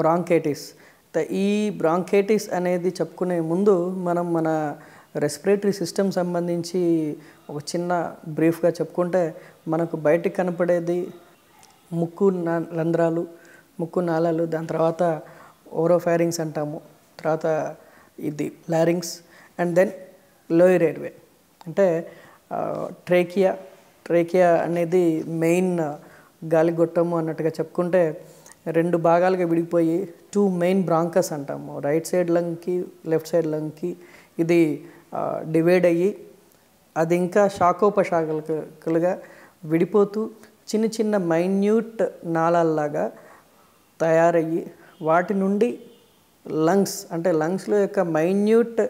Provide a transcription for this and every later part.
Bronchitis. ఈ bronchitis అనేది చెప్పుకునే ముందు మనం మన రెస్పిరేటరీ సిస్టమ్ సంబంధించి ఒక చిన్న బ్రీఫ్గా చెప్పుకుంటే, మనకు బయటికి కనపడేది ముక్కు రంధ్రాలు, ముక్కు నాళాలు, దాని తర్వాత ఓరోఫారింగ్స్ అంటాము, తర్వాత ఇది larynx, and then lower airway. అంటే ట్రేకియా అనేది మెయిన్ గాలిగొట్టము అన్నట్టుగా చెప్పుకుంటే, రెండు భాగాలుగా విడిపోయి 2 మెయిన్ బ్రాంకస్ అంటాము. రైట్ సైడ్ లంగ్కి, లెఫ్ట్ సైడ్ లంగ్కి ఇది డివైడ్ అయ్యి అది ఇంకా శాఖోపశాఖలుగా విడిపోతూ చిన్న చిన్న మైన్యూట్ నాళాల్లాగా తయారయ్యి వాటి నుండి లంగ్స్, అంటే లంగ్స్లో యొక్క మైన్యూట్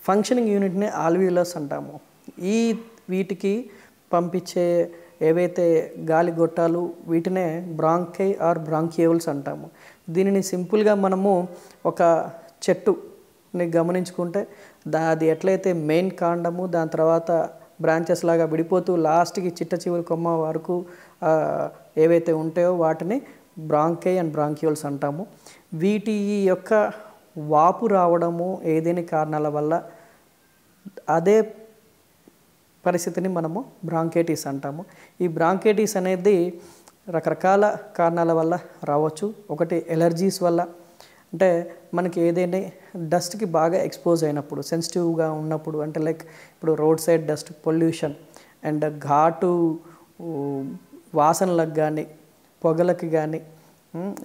ఫంక్షనింగ్ యూనిట్ని ఆల్వియోలస్ అంటాము. వీటికి పంపించే ఏవైతే గాలి గొట్టాలు వీటినే బ్రాంకై ఆర్ బ్రాంకియోల్స్ అంటాము. దీనిని సింపుల్గా మనము ఒక చెట్టుని గమనించుకుంటే అది ఎట్లయితే మెయిన్ కాండము, దాని తర్వాత బ్రాంచెస్ లాగా విడిపోతూ లాస్ట్కి చిట్ట చివరి కొమ్మ వరకు ఏవైతే ఉంటాయో వాటిని బ్రాంకై అండ్ బ్రాంకియోల్స్ అంటాము. వీటి యొక్క వాపు రావడము ఏదేని కారణాల వల్ల అదే పరిస్థితిని మనము బ్రాంకైటిస్ అంటాము. ఈ బ్రాంకైటిస్ అనేది రకరకాల కారణాల వల్ల రావచ్చు. ఒకటి ఎలర్జీస్ వల్ల, అంటే మనకి ఏదైనా డస్ట్కి బాగా ఎక్స్పోజ్ అయినప్పుడు, సెన్సిటివ్గా ఉన్నప్పుడు, అంటే లైక్ ఇప్పుడు road side dust pollution and ఘాటు వాసనలకు కానీ పొగలకి కానీ,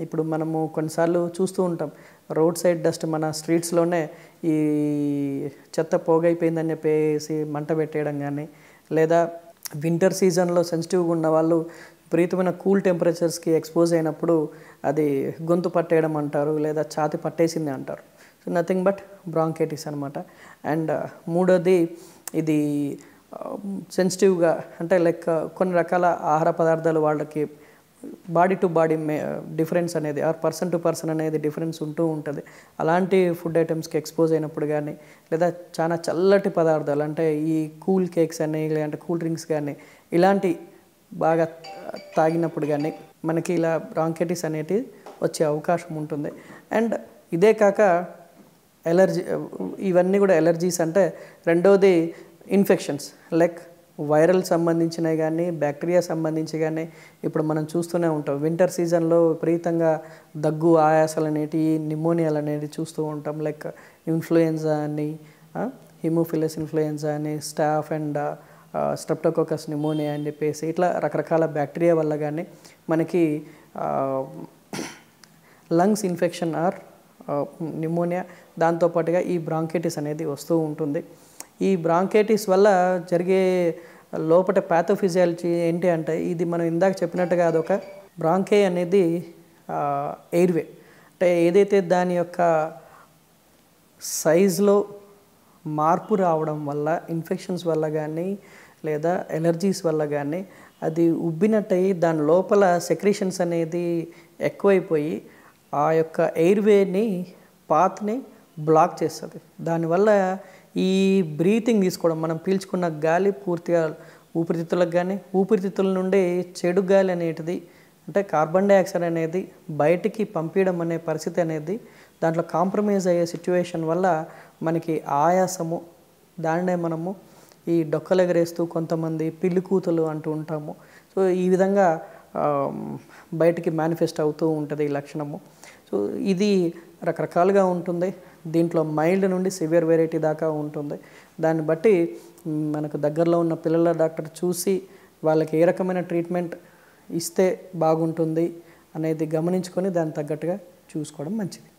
ఇప్పుడు మనము కొన్నిసార్లు చూస్తూ ఉంటాం రోడ్ సైడ్ డస్ట్ మన స్ట్రీట్స్లోనే ఈ చెత్త పోగైపోయిందని చెప్పేసి మంట పెట్టేయడం కానీ, లేదా వింటర్ సీజన్లో సెన్సిటివ్గా ఉన్న వాళ్ళు విపరీతమైన కూల్ టెంపరేచర్స్కి ఎక్స్పోజ్ అయినప్పుడు అది గొంతు పట్టేయడం అంటారు, లేదా ఛాతి పట్టేసింది అంటారు. సో నథింగ్ బట్ బ్రాంకైటిస్ అనమాట. అండ్ మూడోది ఇది సెన్సిటివ్గా, అంటే లైక్ కొన్ని రకాల ఆహార పదార్థాలు వాళ్ళకి బాడీ టు బాడీ డిఫరెన్స్ అనేది ఆర్ పర్సన్ టు పర్సన్ అనేది డిఫరెన్స్ ఉంటూ ఉంటుంది. అలాంటి ఫుడ్ ఐటమ్స్కి ఎక్స్పోజ్ అయినప్పుడు కానీ, లేదా చాలా చల్లటి పదార్థాలు అంటే ఈ కూల్ కేక్స్ అని, లేదంటే కూల్ డ్రింక్స్ కానీ ఇలాంటి బాగా తాగినప్పుడు కానీ మనకి ఇలా బ్రాంకైటిస్ అనేటివి వచ్చే అవకాశం ఉంటుంది. అండ్ ఇదే కాక ఎలర్జీ, ఇవన్నీ కూడా ఎలర్జీస్. అంటే రెండోది ఇన్ఫెక్షన్స్, లైక్ వైరల్ సంబంధించినవి కానీ బ్యాక్టీరియా సంబంధించి కానీ ఇప్పుడు మనం చూస్తూనే ఉంటాం. వింటర్ సీజన్లో విపరీతంగా దగ్గు, ఆయాసాలు అనేటివి, నిమోనియాలు అనేవి చూస్తూ ఉంటాం. లైక్ ఇన్ఫ్లుయెంజా అని, హిమోఫిలస్ ఇన్ఫ్లుయెంజా అని, స్టాఫ్ అండ్ స్ట్రెప్టోకోకస్ నిమోనియా అని చెప్పేసి ఇట్లా రకరకాల బ్యాక్టీరియా వల్ల కానీ మనకి లంగ్స్ ఇన్ఫెక్షన్ ఆర్ నిమోనియా, దాంతోపాటుగా ఈ బ్రాంకైటిస్ అనేది వస్తూ ఉంటుంది. ఈ బ్రాంకైటిస్ వల్ల జరిగే లోపల ప్యాథోఫిజియాలజీ ఏంటి అంటే, ఇది మనం ఇందాక చెప్పినట్టుగా అదొక బ్రాంకై అనేది ఎయిర్వే, అంటే ఏదైతే దాని యొక్క సైజులో మార్పు రావడం వల్ల, ఇన్ఫెక్షన్స్ వల్ల కానీ లేదా ఎలర్జీస్ వల్ల కానీ అది ఉబ్బినట్టయి దాని లోపల సెక్రీషన్స్ అనేది ఎక్కువైపోయి ఆ యొక్క ఎయిర్వేని పాత్ని బ్లాక్ చేస్తుంది. దానివల్ల ఈ బ్రీతింగ్ తీసుకోవడం, మనం పీల్చుకున్న గాలి పూర్తిగా ఊపిరితిత్తులకు కానీ, ఊపిరితిత్తుల నుండి చెడు గాలి అనేటిది, అంటే కార్బన్ డైఆక్సైడ్ అనేది బయటికి పంపించడం అనే పరిస్థితి అనేది దాంట్లో కాంప్రమైజ్ అయ్యే సిచ్యువేషన్ వల్ల మనకి ఆయాసము, దాన్నే మనము ఈ డొక్కలు ఎగరేస్తూ కొంతమంది పిల్లి కూతులు అంటూ ఉంటాము. సో ఈ విధంగా బయటికి మేనిఫెస్ట్ అవుతూ ఉంటుంది ఈ లక్షణము. సో ఇది రకరకాలుగా ఉంటుంది. దీంట్లో మైల్డ్ నుండి సివియర్ వెరైటీ దాకా ఉంటుంది. దాన్ని బట్టి మనకు దగ్గరలో ఉన్న పిల్లల డాక్టర్ చూసి వాళ్ళకి ఏ రకమైన ట్రీట్మెంట్ ఇస్తే బాగుంటుంది అనేది గమనించుకొని దానికి తగ్గట్టుగా చూసుకోవడం మంచిది.